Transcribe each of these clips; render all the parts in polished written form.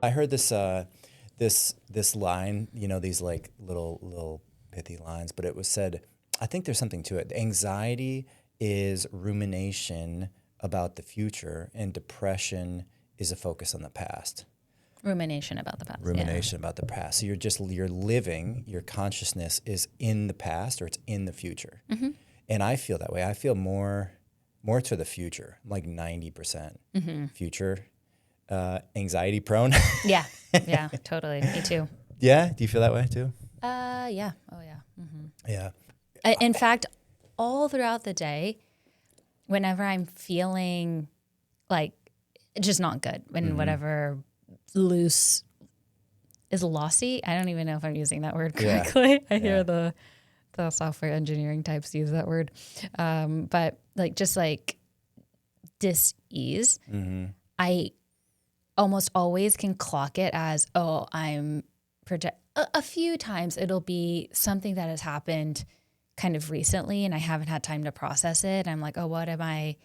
I heard this line, these like little pithy lines, but it was said, I think there's something to it. Anxiety is rumination about the future, and depression is a focus on the past. Rumination about the past. Rumination about the past. So you're living, your consciousness is in the past or it's in the future. Mm-hmm. And I feel that way. I feel more to the future, like 90% future, anxiety prone. Yeah, totally. Me too. Yeah? Do you feel that way too? Yeah. Oh, yeah. Mm-hmm. Yeah. In fact, all throughout the day, whenever I'm feeling like just not good, when whatever loose is lossy, I don't even know if I'm using that word correctly. Yeah. I hear the software engineering types use that word. But like just like dis-ease, I almost always can clock it as, I'm a few times it'll be something that has happened kind of recently and I haven't had time to process it. I'm like, what am I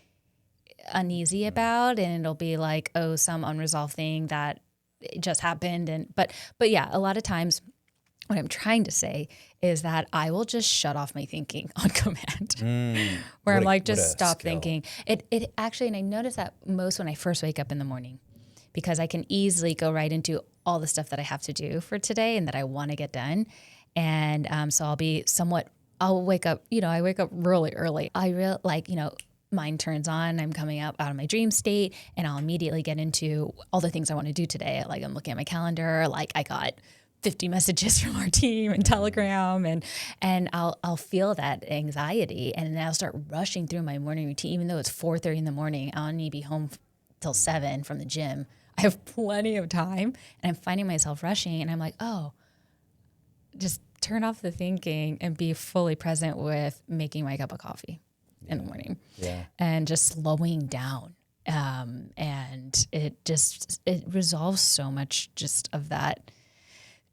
uneasy about? And it'll be like, some unresolved thing that just happened. But yeah, a lot of times what I'm trying to say is that I will just shut off my thinking on command, where I'm like, just stop thinking. It actually, and I notice that most when I first wake up in the morning, because I can easily go right into all the stuff that I have to do for today and that I want to get done. And so I'll wake up, I wake up really early. I mind turns on, I'm coming out of my dream state, and I'll immediately get into all the things I want to do today. Like I'm looking at my calendar, like I got 50 messages from our team and Telegram, and I'll feel that anxiety, and then I'll start rushing through my morning routine, even though it's 4:30 in the morning. I'll need to be home till 7 from the gym. I have plenty of time, and I'm finding myself rushing, and I'm like, just turn off the thinking and be fully present with making my cup of coffee in the morning, and just slowing down. And it resolves so much just of that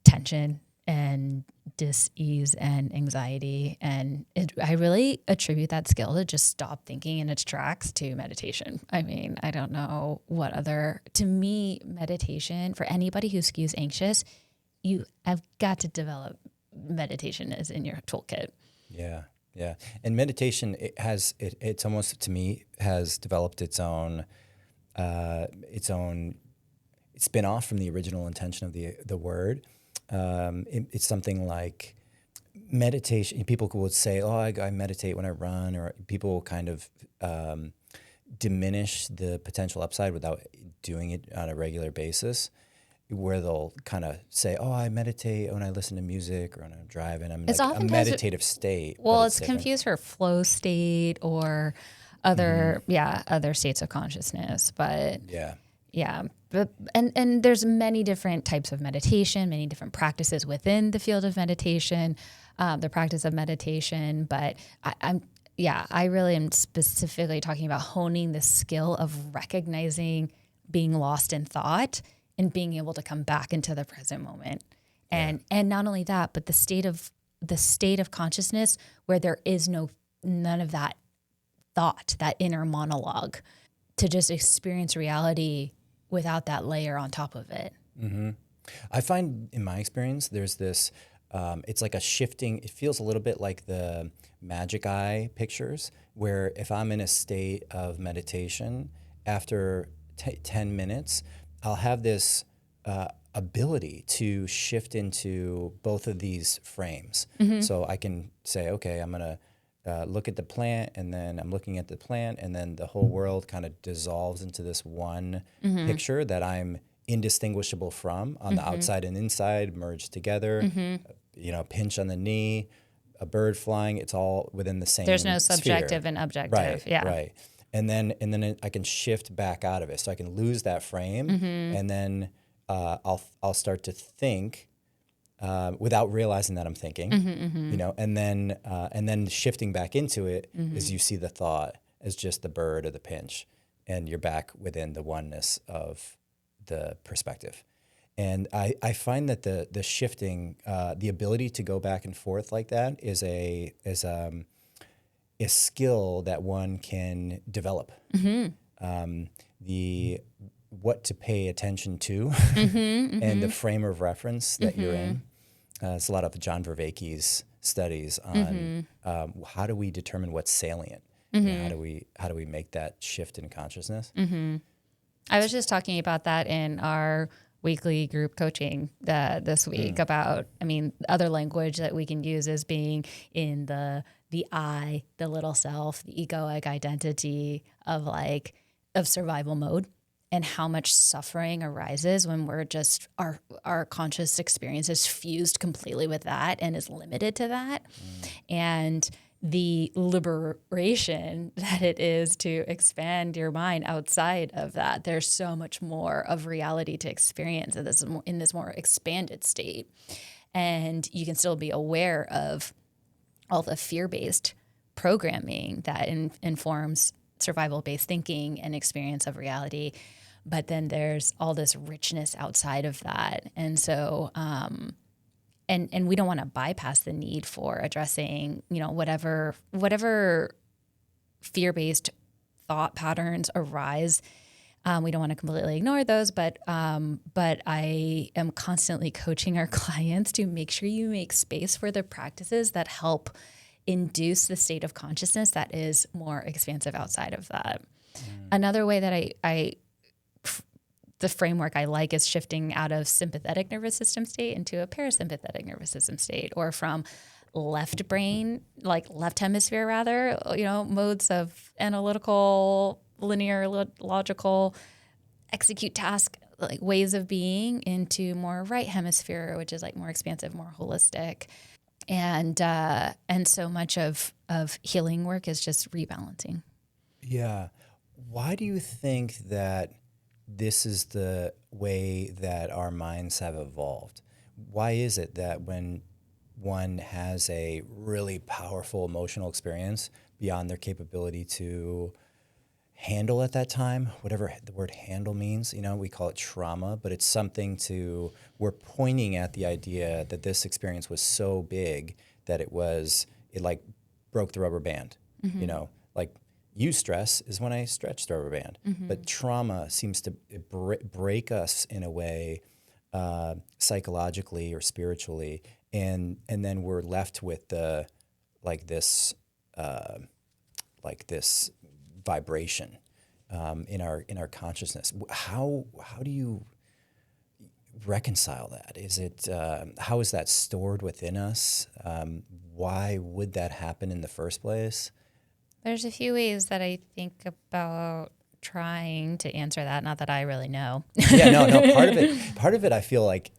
tension and dis-ease and anxiety. And I really attribute that skill to just stop thinking in its tracks to meditation. I mean, I don't know what to me, meditation, for anybody who skews anxious, you have got to develop meditation as in your toolkit. Yeah. Yeah. And meditation, it's almost, to me, has developed its own spin-off from the original intention of the word. It's something like meditation. People would say, I meditate when I run, or people will kind of diminish the potential upside without doing it on a regular basis, where they'll kind of say, I meditate when I listen to music or when I'm driving. I'm it's like a meditative state. Well, it's confused for flow state or other states of consciousness. But yeah. But, and there's many different types of meditation, many different practices within the field of meditation, the practice of meditation. But I really am specifically talking about honing the skill of recognizing being lost in thought and being able to come back into the present moment. And not only that, but the state of consciousness where there is none of that thought, that inner monologue, to just experience reality without that layer on top of it. Mm-hmm. I find in my experience, there's this, it's like a shifting, it feels a little bit like the magic eye pictures, where if I'm in a state of meditation, after 10 minutes, I'll have this ability to shift into both of these frames. Mm-hmm. So I can say, okay, I'm going to look at the plant, and then I'm looking at the plant, and then the whole world kind of dissolves into this one picture that I'm indistinguishable from, on the outside and inside merged together. Pinch on the knee, a bird flying, it's all within the same There's no subjective sphere. and objective. Right. And then I can shift back out of it. So I can lose that frame, and then I'll start to think without realizing that I'm thinking, and then shifting back into it is you see the thought as just the bird or the pinch, and you're back within the oneness of the perspective. And I find that the shifting, the ability to go back and forth like that is a skill that one can develop. what to pay attention to and the frame of reference that you're in. It's a lot of John Vervaeke's studies on how do we determine what's salient. You know, how do we make that shift in consciousness? I was just talking about that in our weekly group coaching this week about, I mean, other language that we can use as being in the I, the little self, the egoic identity of survival mode, and how much suffering arises when we're just, our conscious experience is fused completely with that and is limited to that. And the liberation that it is to expand your mind outside of that. There's so much more of reality to experience in this more expanded state. And you can still be aware of all the fear-based programming that informs survival-based thinking and experience of reality. But then there's all this richness outside of that. And so, and we don't want to bypass the need for addressing, you know, whatever fear-based thought patterns arise. We don't want to completely ignore those, but I am constantly coaching our clients to make sure you make space for the practices that help induce the state of consciousness that is more expansive outside of that. Another way that the framework I like is shifting out of sympathetic nervous system state into a parasympathetic nervous system state, or from left brain, like left hemisphere rather, you know, modes of analytical, linear, logical, execute task, like ways of being, into more right hemisphere, which is like more expansive, more holistic. And so much of healing work is just rebalancing. Yeah. Why do you think that this is the way that our minds have evolved? Why is it that when one has a really powerful emotional experience beyond their capability to handle at that time, whatever the word handle means, you know, we call it trauma, but it's something we're pointing at the idea that this experience was so big that it like broke the rubber band, you know, like eustress is when I stretch the rubber band, but trauma seems to break us in a way, psychologically or spiritually, and then we're left with this vibration in our consciousness. How do you reconcile that? Is it how is that stored within us? Why would that happen in the first place? There's a few ways that I think about trying to answer that. Not that I really know. Yeah, no. Part of it, I feel like,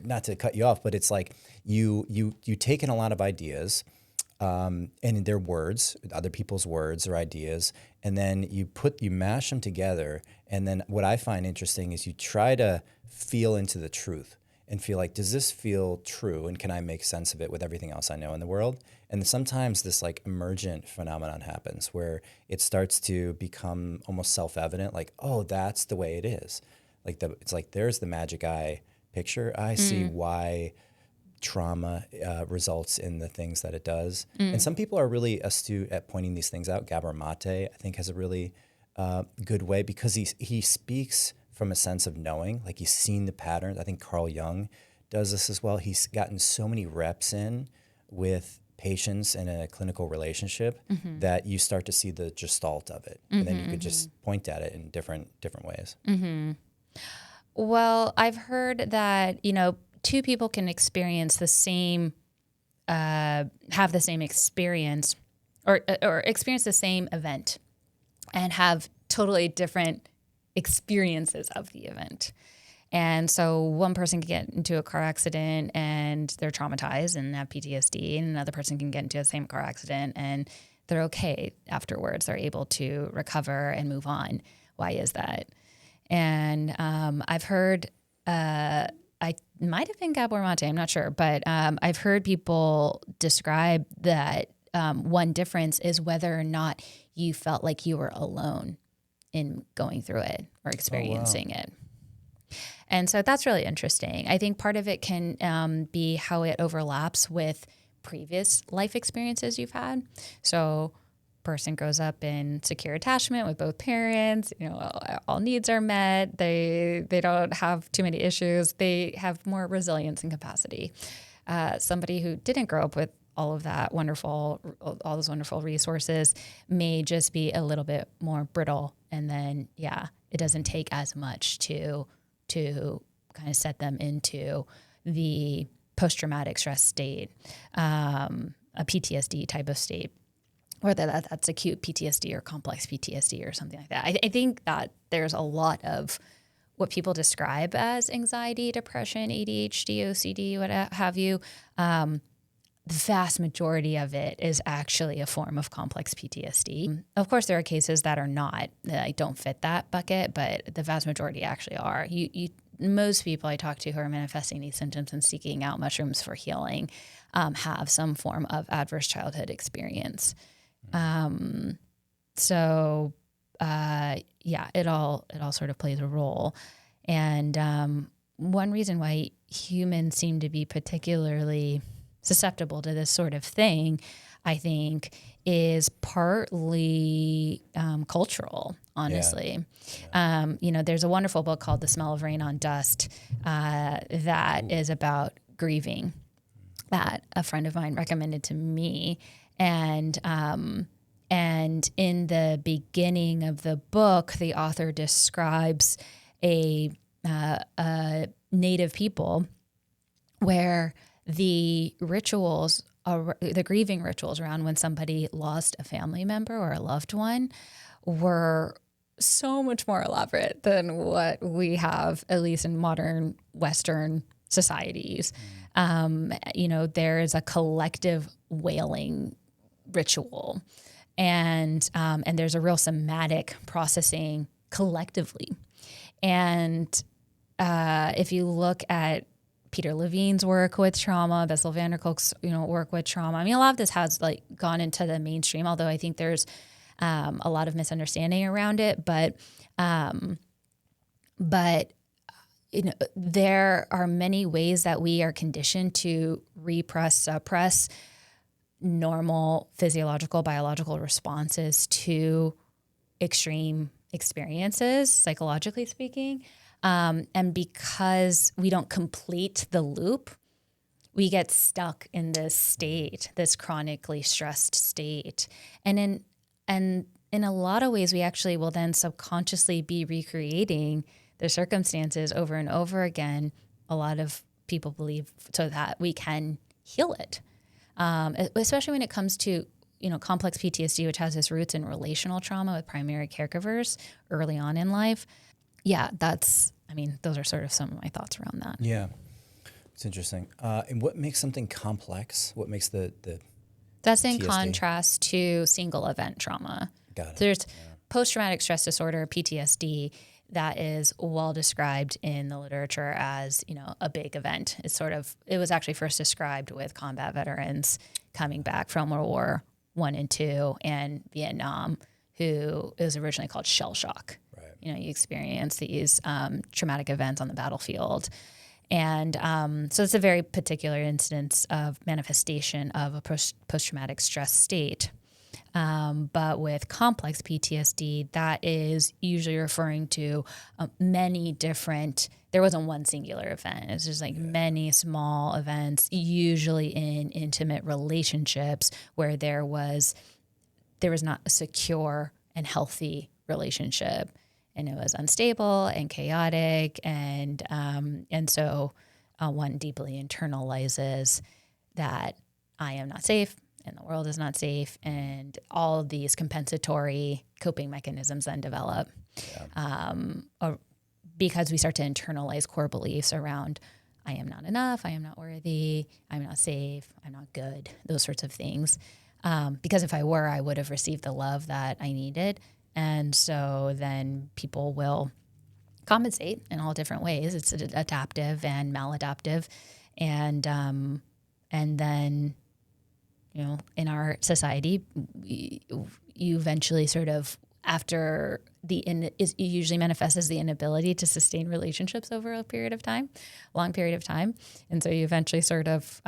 not to cut you off, but it's like you take in a lot of ideas, and their words, other people's words or ideas, and then you mash them together. And then what I find interesting is you try to feel into the truth and feel like, does this feel true? And can I make sense of it with everything else I know in the world? And sometimes this like emergent phenomenon happens where it starts to become almost self-evident, like, oh, that's the way it is. Like it's like, there's the magic eye picture. I see why trauma results in the things that it does. And some people are really astute at pointing these things out. Gabor Mate, I think, has a really good way, because he speaks from a sense of knowing, like he's seen the patterns. I think Carl Jung does this as well. He's gotten so many reps in with patients in a clinical relationship that you start to see the gestalt of it. And then you could just point at it in different ways. Well, I've heard that, you know, two people can experience the same, have the same experience or experience the same event and have totally different experiences of the event. And so one person can get into a car accident and they're traumatized and have PTSD, and another person can get into the same car accident and they're okay afterwards. They're able to recover and move on. Why is that? And I've heard, I might have been Gabor Mate, I'm not sure, but I've heard people describe that one difference is whether or not you felt like you were alone in going through it or experiencing it. And so that's really interesting. I think part of it can be how it overlaps with previous life experiences you've had. So person grows up in secure attachment with both parents, all needs are met. They don't have too many issues. They have more resilience and capacity. Somebody who didn't grow up with all of that all those wonderful resources may just be a little bit more brittle. And then, it doesn't take as much to kind of set them into the post-traumatic stress state, a PTSD type of state, whether that's acute PTSD or complex PTSD or something like that. I think that there's a lot of what people describe as anxiety, depression, ADHD, OCD, what have you. The vast majority of it is actually a form of complex PTSD. Of course, there are cases that are not, that don't fit that bucket, but the vast majority actually are. Most people I talk to who are manifesting these symptoms and seeking out mushrooms for healing have some form of adverse childhood experience. It all sort of plays a role. And one reason why humans seem to be particularly susceptible to this sort of thing, I think, is partly cultural, honestly. Yeah. There's a wonderful book called The Smell of Rain on Dust that is about grieving that a friend of mine recommended to me. And in the beginning of the book, the author describes a native people where the rituals, the grieving rituals around when somebody lost a family member or a loved one were so much more elaborate than what we have, at least in modern Western societies. There is a collective wailing ritual, and there's a real somatic processing collectively. And if you look at Peter Levine's work with trauma, Bessel van der Kolk's work with trauma, I mean, a lot of this has gone into the mainstream, although I think there's a lot of misunderstanding around it. But there are many ways that we are conditioned to repress, suppress normal physiological, biological responses to extreme experiences, psychologically speaking. And because we don't complete the loop, we get stuck in this state, this chronically stressed state. And in a lot of ways, we actually will then subconsciously be recreating the circumstances over and over again. A lot of people believe so that we can heal it, especially when it comes to complex PTSD, which has its roots in relational trauma with primary caregivers early on in life. Yeah, those are sort of some of my thoughts around that. Yeah, it's interesting. And what makes something complex? What makes the That's in PTSD? Contrast to single event trauma. Got it. So there's post-traumatic stress disorder, PTSD, that is well described in the literature as, a big event. It was actually first described with combat veterans coming back from World War I and II and Vietnam, who it was originally called shell shock. You experience these traumatic events on the battlefield. And so it's a very particular instance of manifestation of a post-traumatic stress state. But with complex PTSD, that is usually referring to many different, there wasn't one singular event. It's just many small events, usually in intimate relationships where there was not a secure and healthy relationship. And it was unstable and chaotic, and so one deeply internalizes that I am not safe and the world is not safe, and all of these compensatory coping mechanisms then develop because we start to internalize core beliefs around I am not enough, I am not worthy, I'm not safe, I'm not good, those sorts of things. Because if I were, I would have received the love that I needed. And so then people will compensate in all different ways. It's adaptive and maladaptive. And then, in our society, you eventually sort of, after it usually manifests as the inability to sustain relationships over a long period of time. And so you eventually sort of,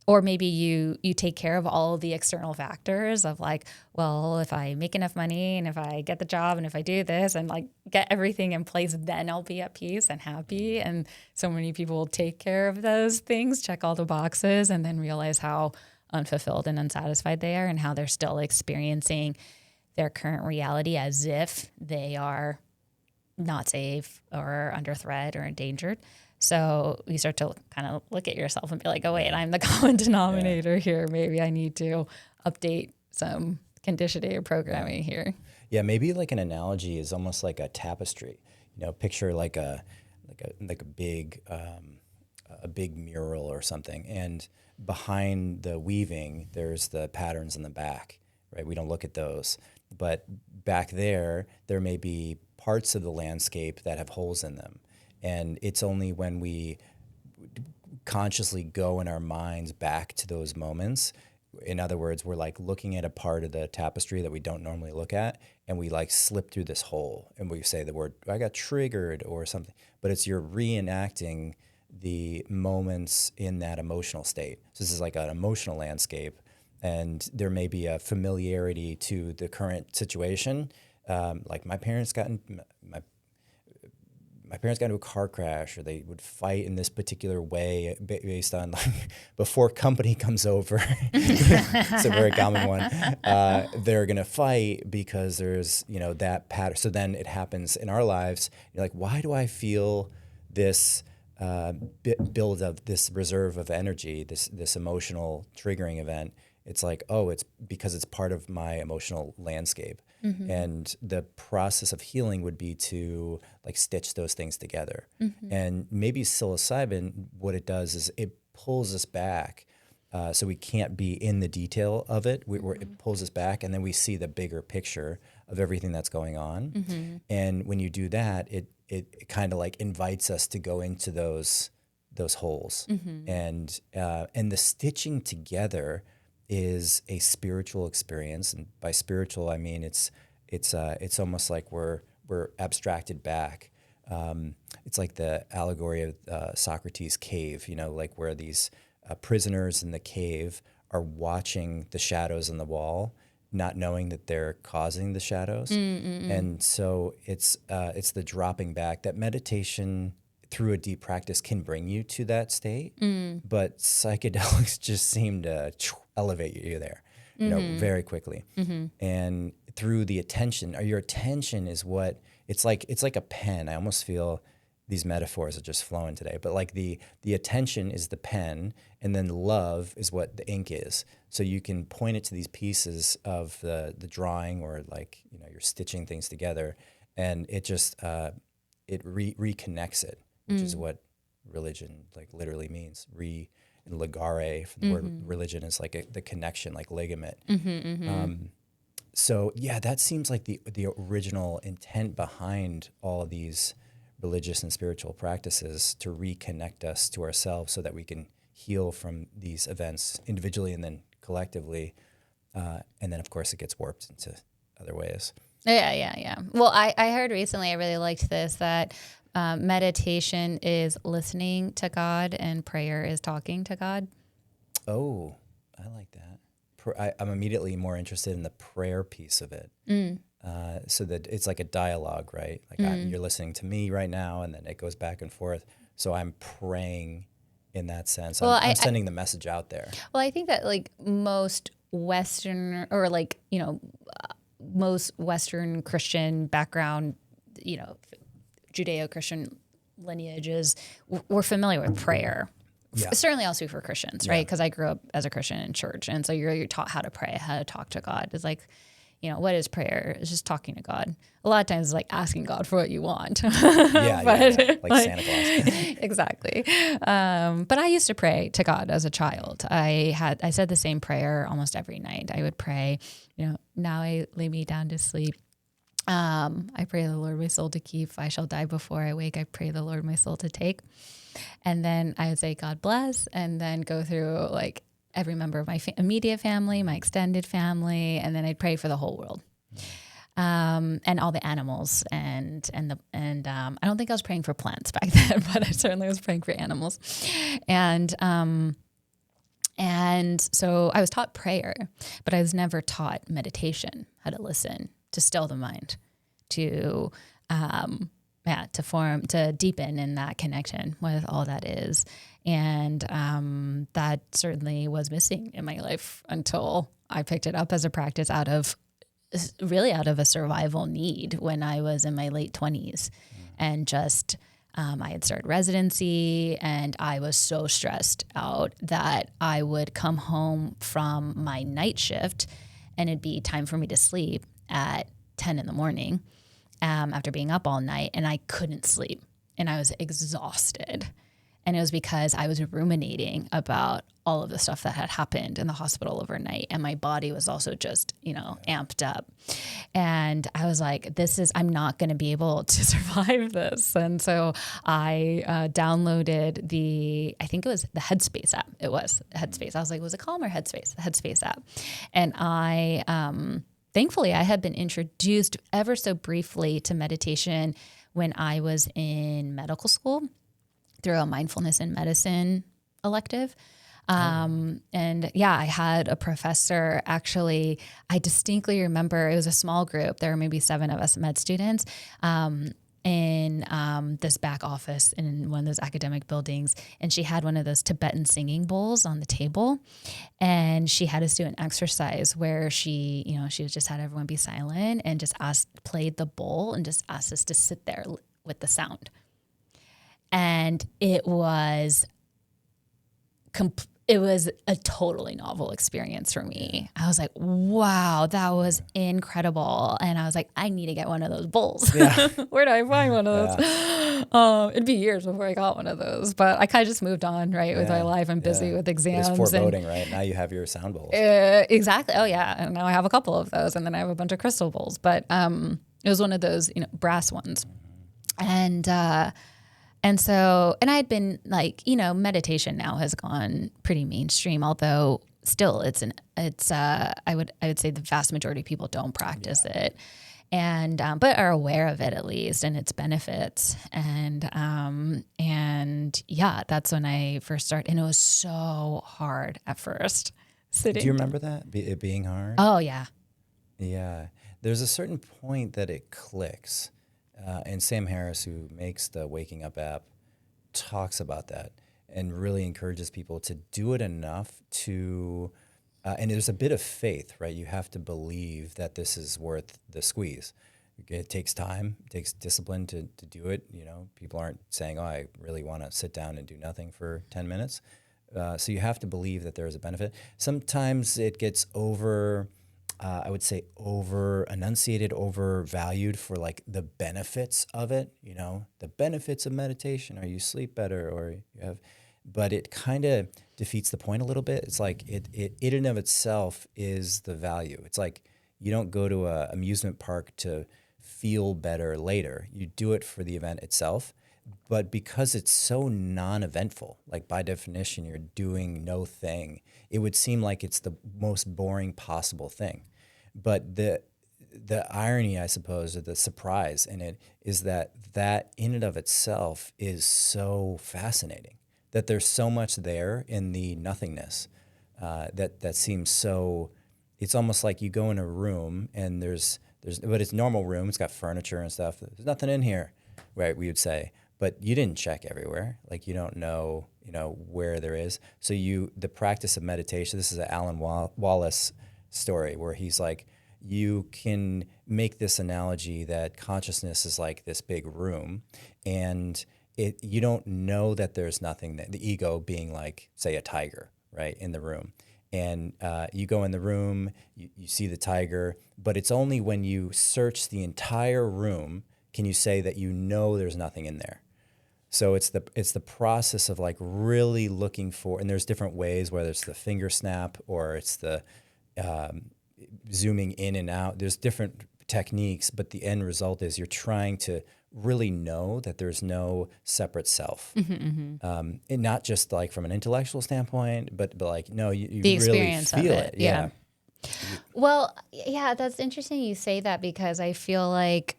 or maybe you take care of all of the external factors of like, well, if I make enough money and if I get the job and if I do this and like get everything in place, then I'll be at peace and happy. And so many people take care of those things, check all the boxes, and then realize how unfulfilled and unsatisfied they are and how they're still experiencing their current reality as if they are not safe or under threat or endangered. So you start to kind of look at yourself and be like, oh, wait, I'm the common denominator here. Maybe I need to update some conditioning or programming here. Yeah, maybe like an analogy is almost like a tapestry. Picture like a big mural or something, and behind the weaving, there's the patterns in the back, right? We don't look at those, but back there may be parts of the landscape that have holes in them. And it's only when we consciously go in our minds back to those moments. In other words, we're like looking at a part of the tapestry that we don't normally look at, and we like slip through this hole and we say the word, I got triggered or something, but it's you're reenacting the moments in that emotional state. So this is like an emotional landscape, and there may be a familiarity to the current situation. Like my parents got into a car crash, or they would fight in this particular way based on like before company comes over. It's a very common one. They're going to fight because there's, that pattern. So then it happens in our lives. You're like, why do I feel this build of this reserve of energy, this emotional triggering event? It's like, oh, it's because it's part of my emotional landscape. Mm-hmm. And the process of healing would be to like stitch those things together. Mm-hmm. And maybe psilocybin, what it does is it pulls us back. So we can't be in the detail of it. It pulls us back, and then we see the bigger picture of everything that's going on. Mm-hmm. And when you do that, it kind of like invites us to go into those holes. Mm-hmm. And the stitching together is a spiritual experience, and by spiritual I mean it's almost like we're abstracted back. It's like the allegory of Socrates' cave, like where these prisoners in the cave are watching the shadows on the wall, not knowing that they're causing the shadows. And so it's the dropping back. That meditation through a deep practice can bring you to that state, but psychedelics just seem to elevate you there, very quickly. Mm-hmm. And through the attention, or your attention is what it's like a pen. I almost feel these metaphors are just flowing today, but like the attention is the pen, and then love is what the ink is. So you can point it to these pieces of the drawing, or like, you're stitching things together, and it just, it reconnects it, which is what religion like literally means. Ligare from the word religion is like the connection, like ligament. So yeah, that seems like the original intent behind all of these religious and spiritual practices, to reconnect us to ourselves so that we can heal from these events individually and then collectively. And then of course it gets warped into other ways. Yeah. Well, I heard recently, I really liked this, that meditation is listening to God and prayer is talking to God. Oh, I like that. I'm immediately more interested in the prayer piece of it. So that it's like a dialogue, right? Like you're listening to me right now, and then it goes back and forth. So I'm praying in that sense. Well, I'm sending the message out there. Well, I think that like most Western, or like, most Western Christian background, Judeo-Christian lineages, we're familiar with prayer. Yeah. Certainly also for Christians, right? Because I grew up as a Christian in church. And so you're taught how to pray, how to talk to God. It's like, what is prayer? It's just talking to God. A lot of times it's like asking God for what you want. Like Santa Claus. Exactly. But I used to pray to God as a child. I said the same prayer almost every night. I would pray, now I lay me down to sleep. I pray the Lord my soul to keep. I shall die before I wake. I pray the Lord my soul to take. And then I would say, God bless, and then go through like every member of my immediate family, my extended family, and then I'd pray for the whole world, and all the animals, and I don't think I was praying for plants back then, but I certainly was praying for animals, and And so I was taught prayer, but I was never taught meditation, how to listen, to still the mind, to to deepen in that connection with all that is. And that certainly was missing in my life until I picked it up as a practice out of a survival need when I was in my late 20s. And just, I had started residency and I was so stressed out that I would come home from my night shift and it'd be time for me to sleep at 10 in the morning after being up all night, and I couldn't sleep and I was exhausted. And it was because I was ruminating about all of the stuff that had happened in the hospital overnight. And my body was also just, amped up. And I was like, I'm not going to be able to survive this. And so I downloaded I think it was the Headspace app. It was Headspace. I was like, was it Calm or Headspace? The Headspace app. And thankfully I had been introduced ever so briefly to meditation when I was in medical school through a mindfulness in medicine elective. I had a professor, actually, I distinctly remember it was a small group. There were maybe 7 of us med students in this back office in one of those academic buildings. And she had one of those Tibetan singing bowls on the table. And she had us do an exercise where she just had everyone be silent and just played the bowl and just asked us to sit there with the sound. And it was a totally novel experience for me. I was like, wow, that was incredible. And I was like, I need to get one of those bowls. Yeah. Where do I find one of those? Yeah. It'd be years before I got one of those, but I kind of just moved on, right, with my life. I'm busy with exams. It's foreboding, right? Now you have your sound bowls. Exactly. Oh yeah. And now I have a couple of those, and then I have a bunch of crystal bowls, but it was one of those, brass ones. And so I had been like, meditation now has gone pretty mainstream, although still I would say the vast majority of people don't practice it, and but are aware of it at least and its benefits. And that's when I first started, and it was so hard at first. Sitting. Do you remember that it being hard? Oh yeah. Yeah, there's a certain point that it clicks. And Sam Harris, who makes the Waking Up app, talks about that and really encourages people to do it enough to, and there's a bit of faith, right? You have to believe that this is worth the squeeze. It takes time, it takes discipline to do it. People aren't saying, oh, I really want to sit down and do nothing for 10 minutes. So you have to believe that there is a benefit. Sometimes it gets I would say over-enunciated, overvalued for like the benefits of it, the benefits of meditation, or you sleep better, or you have, but it kind of defeats the point a little bit. It's like it in and of itself is the value. It's like you don't go to an amusement park to feel better later. You do it for the event itself. But because it's so non-eventful, like by definition, you're doing no thing, it would seem like it's the most boring possible thing. But the irony, I suppose, or the surprise in it is that in and of itself is so fascinating, that there's so much there in the nothingness that seems so, it's almost like you go in a room and but it's a normal room, it's got furniture and stuff, there's nothing in here, right, we would say. But you didn't check everywhere. Like you don't know, where there is. So the practice of meditation, this is an Alan Wallace story where he's like, you can make this analogy that consciousness is like this big room, and you don't know that there's nothing, the ego being like, say, a tiger, right, in the room. And you go in the room, you see the tiger, but it's only when you search the entire room can you say that there's nothing in there. So it's the process of like really looking for, and there's different ways, whether it's the finger snap or it's the zooming in and out. There's different techniques, but the end result is you're trying to really know that there's no separate self, and not just like from an intellectual standpoint, but like no, you the really experience feel of it. Yeah. Well, yeah, that's interesting you say that, because I feel like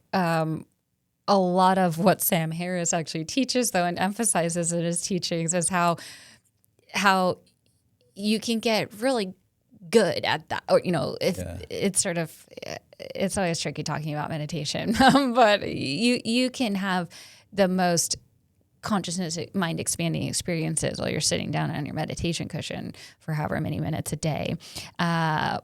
a lot of what Sam Harris actually teaches, though, and emphasizes in his teachings, is how you can get really good at that, or if it's sort of, it's always tricky talking about meditation, but you can have the most consciousness, mind expanding experiences while you're sitting down on your meditation cushion for however many minutes a day, and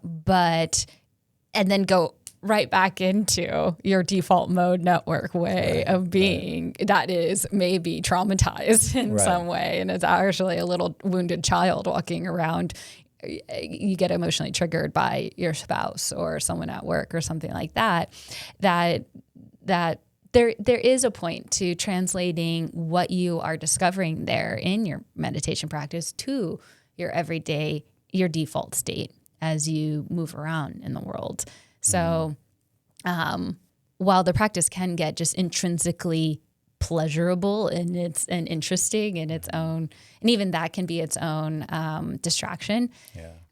then go right back into your default mode network way of being that is maybe traumatized in some way, and it's actually a little wounded child walking around. You get emotionally triggered by your spouse or someone at work or something like that there is a point to translating what you are discovering there in your meditation practice to your everyday, your default state as you move around in the world. So while the practice can get just intrinsically pleasurable and interesting in its own, and even that can be its own distraction.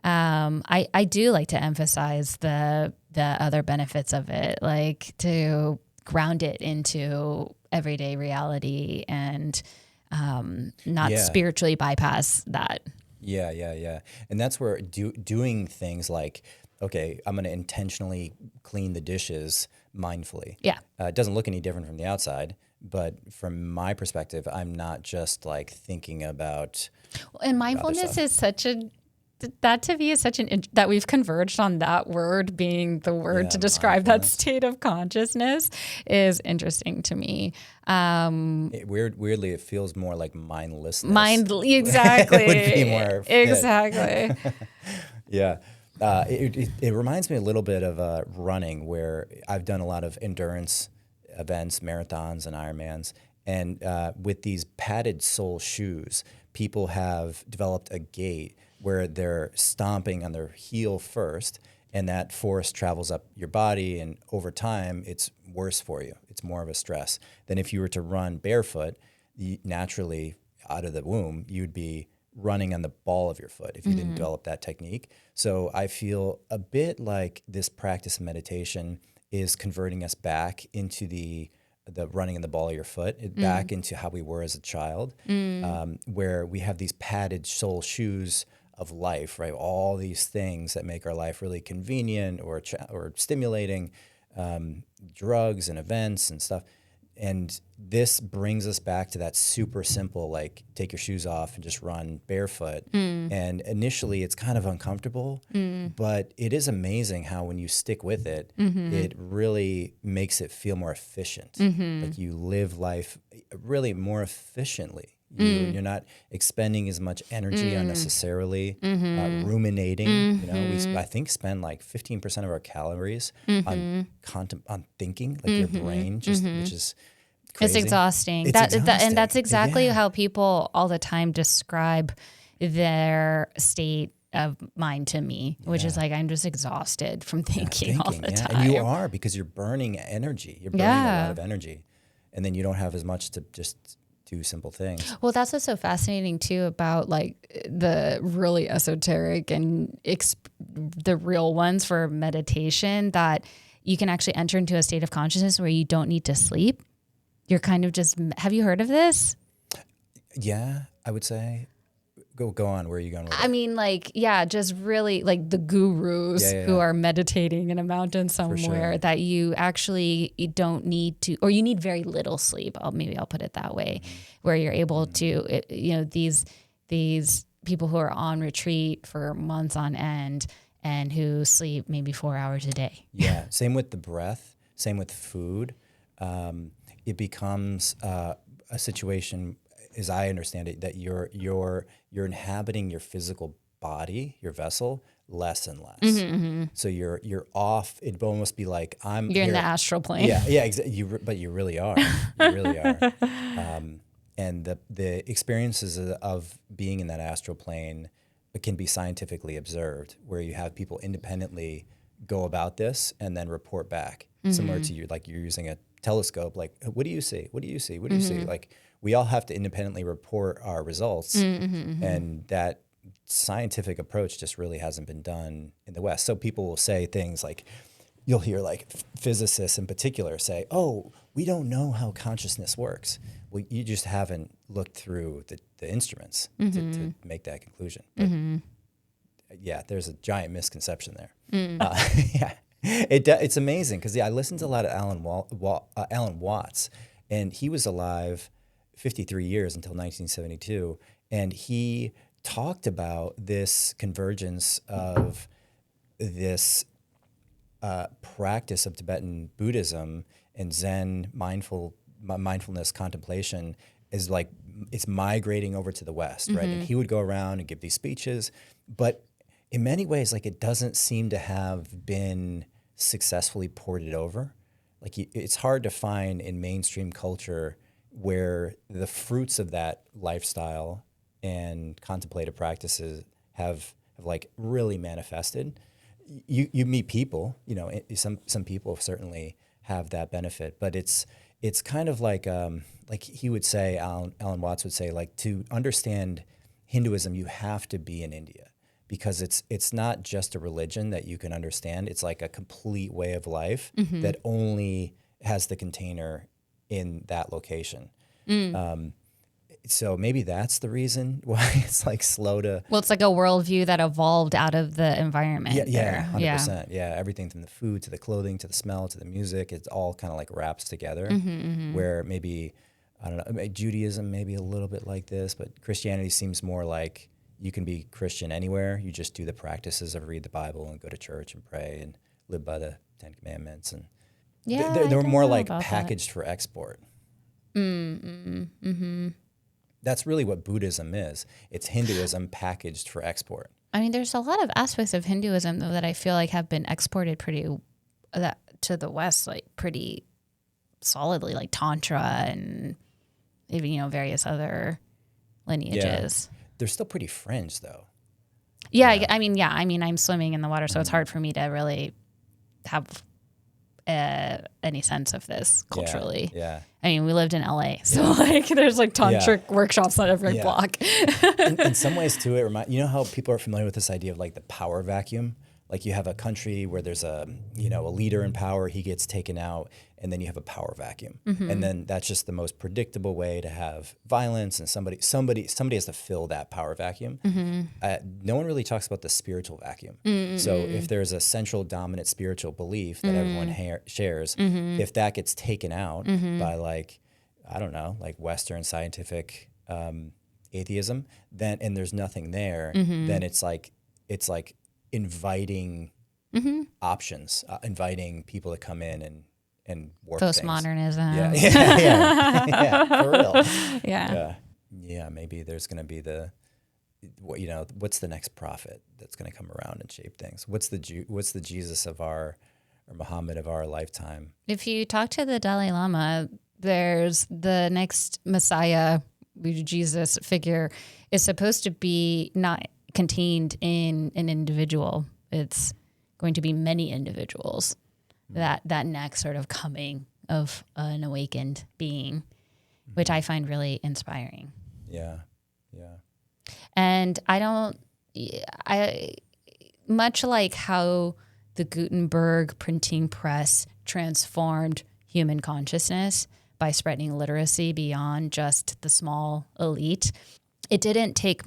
I do like to emphasize the other benefits of it, like to ground it into everyday reality and not spiritually bypass that. Yeah. And that's where doing things like, okay, I'm going to intentionally clean the dishes mindfully. Yeah. It doesn't look any different from the outside, but from my perspective, I'm not just like thinking about. And mindfulness is such a, that to me is such that we've converged on that word being the word to describe that state of consciousness is interesting to me. Weirdly, it feels more like mindlessness. Exactly. Would be more fit. Exactly. Yeah. It reminds me a little bit of running, where I've done a lot of endurance events, marathons and Ironmans. And with these padded sole shoes, people have developed a gait where they're stomping on their heel first, and that force travels up your body, and over time, it's worse for you. It's more of a stress than if you were to run barefoot. Naturally, out of the womb, you'd be running on the ball of your foot if you didn't develop that technique. So I feel a bit like this practice of meditation is converting us back into the running in the ball of your foot, back into how we were as a child, where we have these padded sole shoes of life, right? All these things that make our life really convenient or stimulating, drugs and events and stuff. And this brings us back to that super simple, like take your shoes off and just run barefoot. And initially it's kind of uncomfortable, but it is amazing how when you stick with it, it really makes it feel more efficient. Like you live life really more efficiently. You're not expending as much energy unnecessarily, ruminating. We I think spend like 15% of our calories on thinking, like your brain, which is crazy. It's exhausting. And that's exactly how people all the time describe their state of mind to me, which is like, I'm just exhausted from thinking all the time. And you are, because you're burning energy. You're burning a lot of energy, and then you don't have as much to just do simple things. Well, that's what's so fascinating too about like the really esoteric and the real ones for meditation, that you can actually enter into a state of consciousness where you don't need to sleep. You're kind of just, have you heard of this? Yeah, I would say. Go on. Where are you going with I mean, like, just really like the gurus who are meditating in a mountain somewhere, that you don't need to, or you need very little sleep. Maybe I'll put it that way, where you're able to, these people who are on retreat for months on end and who sleep maybe 4 hours a day. Yeah. Same with the breath. Same with food. It becomes a situation, as I understand it, that you're inhabiting your physical body, your vessel, less and less. So you're off. It'd almost be like you're here in the astral plane. Yeah, but you really are. You really are. And the experiences of being in that astral plane can be scientifically observed, where you have people independently go about this and then report back, similar to you, like you're using a telescope. Like, what do you see? What do you see? What do you see? Like, we all have to independently report our results, and that scientific approach just really hasn't been done in the West. So people will say things like, you'll hear like physicists in particular say, "Oh, we don't know how consciousness works." Well, you just haven't looked through the instruments to make that conclusion. But there's a giant misconception there. Yeah, it's amazing because I listened to a lot of Alan Watts, and he was alive 53 years until 1972, and he talked about this convergence of this practice of Tibetan Buddhism and Zen mindfulness contemplation is like it's migrating over to the West, right? And he would go around and give these speeches, but in many ways, like it doesn't seem to have been successfully ported over. Like it's hard to find in mainstream culture where the fruits of that lifestyle and contemplative practices have like really manifested. You meet people, some people certainly have that benefit, but it's kind of like he would say, Alan Watts would say, like to understand Hinduism, you have to be in India because it's not just a religion that you can understand. It's like a complete way of life that only has the container in that location. So maybe that's the reason why it's like slow to. Well, it's like a worldview that evolved out of the environment. Yeah, 100%. Yeah, everything from the food to the clothing to the smell to the music, it's all kind of like wraps together. Where maybe, I don't know, Judaism maybe a little bit like this, but Christianity seems more like you can be Christian anywhere. You just do the practices of read the Bible and go to church and pray and live by the 10 Commandments. And they're more like packaged for export. That's really what Buddhism is. It's Hinduism packaged for export. I mean, there's a lot of aspects of Hinduism, though, that I feel like have been exported to the West, like pretty solidly, like Tantra and even, various other lineages. Yeah. They're still pretty fringe, though. Yeah. I mean, I'm swimming in the water, so it's hard for me to really have any sense of this culturally. Yeah. I mean, we lived in LA, so like there's like tantric workshops on every block. in some ways too, it how people are familiar with this idea of like the power vacuum. Like you have a country where there's a leader in power, he gets taken out, and then you have a power vacuum. And then that's just the most predictable way to have violence, and somebody has to fill that power vacuum. No one really talks about the spiritual vacuum. So if there's a central dominant spiritual belief that everyone shares, if that gets taken out by like, I don't know, like Western scientific atheism, then and there's nothing there, then it's like inviting options, inviting people to come in and work postmodernism. Yeah, for real. Yeah. Maybe there's going to be what's the next prophet that's going to come around and shape things? What's the Jesus of or Muhammad of our lifetime? If you talk to the Dalai Lama, there's the next Messiah, Jesus figure, is supposed to be not contained in an individual. It's going to be many individuals. That next sort of coming of an awakened being, which I find really inspiring. Yeah. And much like how the Gutenberg printing press transformed human consciousness by spreading literacy beyond just the small elite, it didn't take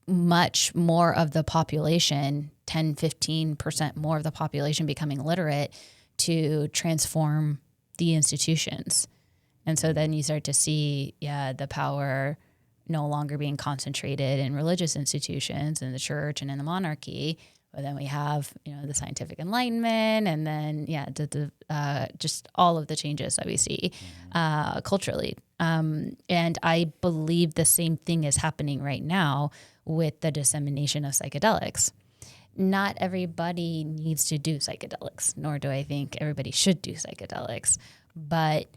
much more of the population, 10, 15% more of the population becoming literate to transform the institutions. And so then you start to see, the power no longer being concentrated in religious institutions, in the church and in the monarchy. But then we have, the scientific enlightenment, and then, just all of the changes that we see culturally. And I believe the same thing is happening right now with the dissemination of psychedelics. Not everybody needs to do psychedelics, nor do I think everybody should do psychedelics. But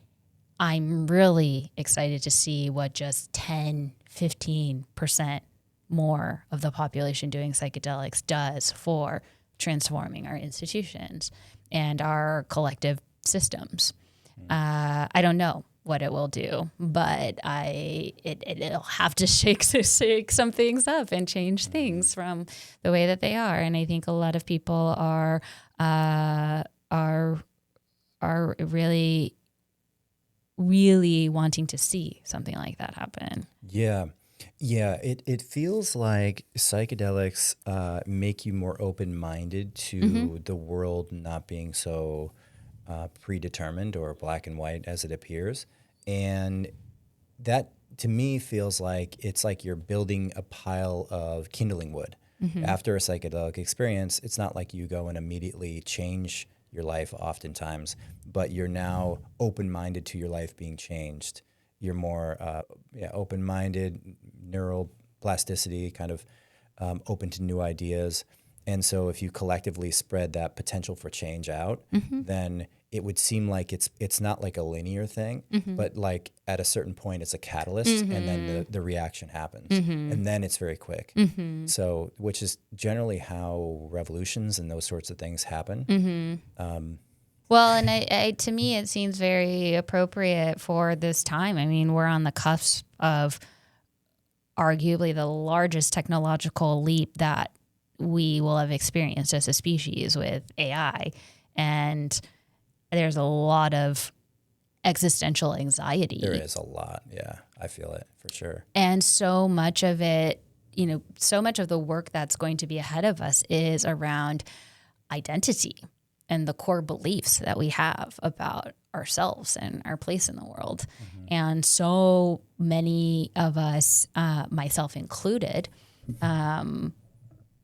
I'm really excited to see what just 10, 15% more of the population doing psychedelics does for transforming our institutions and our collective systems. I don't know what it will do, but it'll have to shake some things up and change things from the way that they are. And I think a lot of people are really, really wanting to see something like that happen. Yeah. Yeah, it feels like psychedelics make you more open-minded to the world not being so predetermined or black and white as it appears. And that to me feels like it's like you're building a pile of kindling wood. After a psychedelic experience, it's not like you go and immediately change your life oftentimes, but you're now open-minded to your life being changed. You're more open-minded, neural plasticity, kind of open to new ideas. And so if you collectively spread that potential for change out, then it would seem like it's not like a linear thing, but like at a certain point it's a catalyst and then the reaction happens. And then it's very quick. So, which is generally how revolutions and those sorts of things happen. Well, and I to me, it seems very appropriate for this time. I mean, we're on the cusp of arguably the largest technological leap that we will have experienced as a species with AI. And there's a lot of existential anxiety. There is a lot. Yeah, I feel it for sure. And so much of it, so much of the work that's going to be ahead of us is around identity and the core beliefs that we have about ourselves and our place in the world. And so many of us, myself included,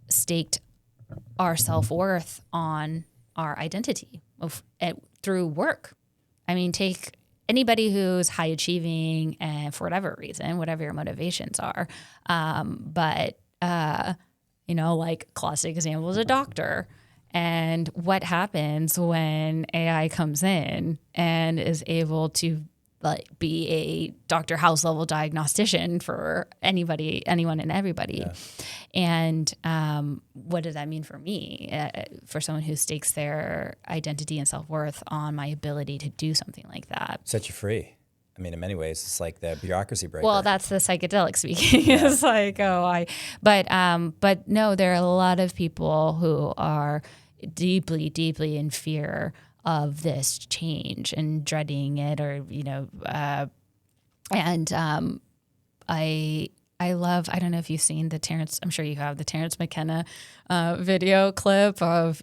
staked our self-worth on our identity through work. I mean, take anybody who's high achieving and for whatever reason, whatever your motivations are. But like classic example is a doctor. And what happens when AI comes in and is able to be a Dr. House level diagnostician for anyone and everybody. Yeah. And what does that mean for me, for someone who stakes their identity and self-worth on my ability to do something like that? Set you free. I mean, in many ways, it's like the bureaucracy breaker. Well, that's the psychedelic speaking. Yeah. It's like, but no, there are a lot of people who are deeply, deeply in fear of this change and dreading it, or I love. I don't know if you've seen the Terrence. I'm sure you have the Terrence McKenna video clip of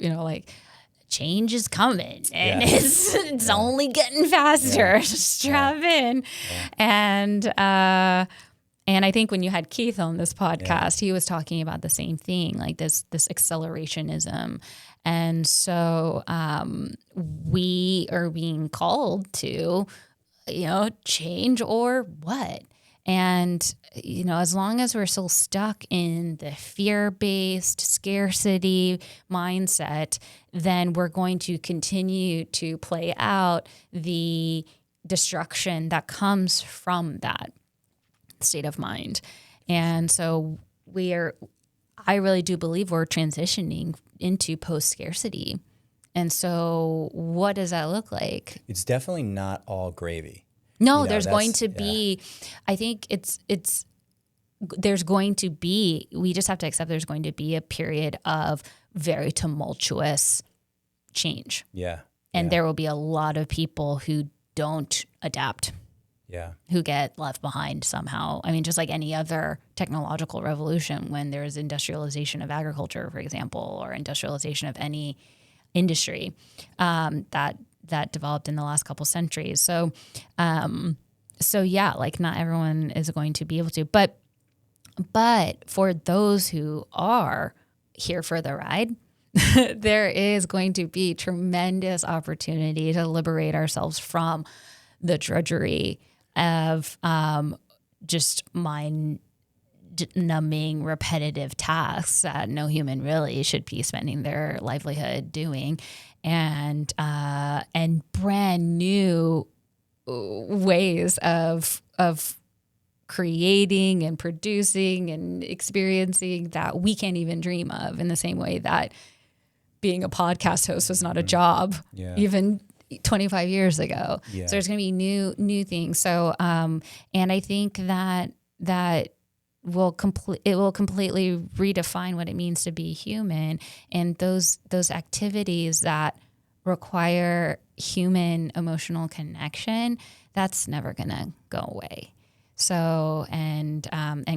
change is coming and it's only getting faster. Strap in, and I think when you had Keith on this podcast, he was talking about the same thing, like this accelerationism. And so we are being called to, change or what? And, as long as we're still stuck in the fear-based scarcity mindset, then we're going to continue to play out the destruction that comes from that state of mind. And so I really do believe we're transitioning into post-scarcity. And so what does that look like? It's definitely not all gravy. No, there's going to be, I think there's going to be, we just have to accept there's going to be a period of very tumultuous change. Yeah. And there will be a lot of people who don't adapt. Yeah. Who get left behind somehow. I mean, just like any other technological revolution, when there's industrialization of agriculture, for example, or industrialization of any industry that developed in the last couple centuries. So not everyone is going to be able to, but for those who are here for the ride, there is going to be tremendous opportunity to liberate ourselves from the drudgery of just mind-numbing, repetitive tasks that no human really should be spending their livelihood doing, and brand new ways of creating and producing and experiencing that we can't even dream of, in the same way that being a podcast host was not a job even 25 years ago. Yeah. So there's going to be new things. So, and I think that it will completely redefine what it means to be human. And those activities that require human emotional connection, that's never going to go away. So, and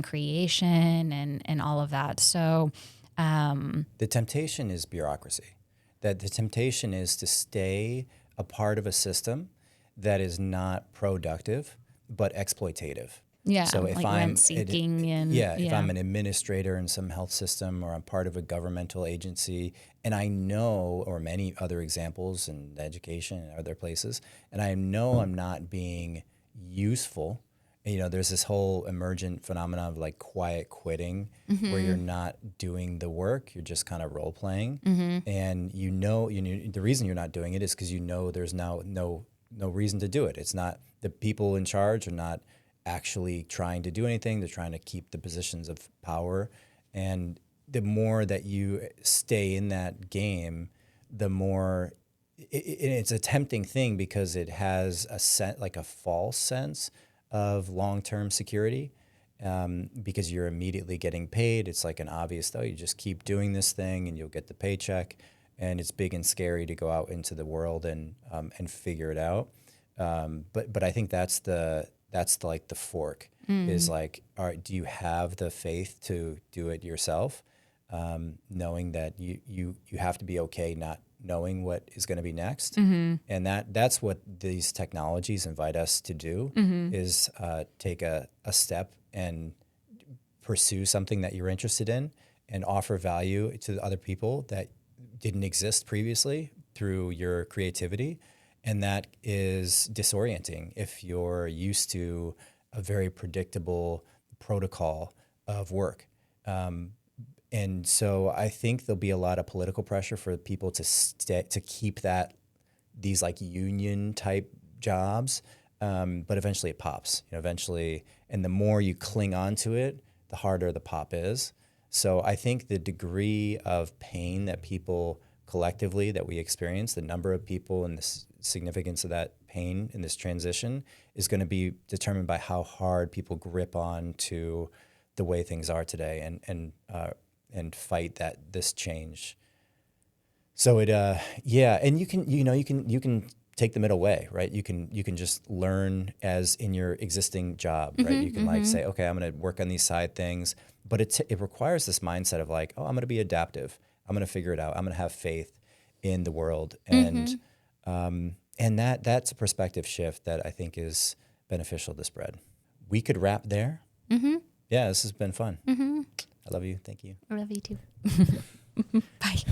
creation and all of that. So, The temptation is bureaucracy. That the temptation is to stay a part of a system that is not productive, but exploitative. yeah, So if like I'm rent seeking and if I'm an administrator in some health system or I'm part of a governmental agency, and I know, or many other examples in education and other places, and I know I'm not being useful. You know, there's this whole emergent phenomenon of like quiet quitting, where you're not doing the work, you're just kind of role playing, and you know the reason you're not doing it is because you know there's now no reason to do it. It's not, the people in charge are not actually trying to do anything. They're trying to keep the positions of power. And the more that you stay in that game, the more it's a tempting thing because it has like a false sense of long-term security, because you're immediately getting paid. It's like an obvious, though, you just keep doing this thing and you'll get the paycheck. And it's big and scary to go out into the world and figure it out. But I think that's like the fork, is like, all right, do you have the faith to do it yourself, knowing that you have to be okay not knowing what is going to be next, and that's what these technologies invite us to do, is take a step and pursue something that you're interested in and offer value to other people that didn't exist previously through your creativity. And that is disorienting if you're used to a very predictable protocol of work. And so I think there'll be a lot of political pressure for people to keep these like union type jobs. But eventually it pops, eventually. And the more you cling on to it, the harder the pop is. So I think the degree of pain that people collectively that we experience, the number of people and the significance of that pain in this transition is going to be determined by how hard people grip on to the way things are today and fight this change. So and you can take the middle way, right? You can just learn as in your existing job, right? You can like say, okay, I'm going to work on these side things, but it requires this mindset of like, oh, I'm going to be adaptive. I'm going to figure it out. I'm going to have faith in the world, and that's a perspective shift that I think is beneficial to spread. We could wrap there. Yeah, this has been fun. I love you. Thank you. I love you too. Bye.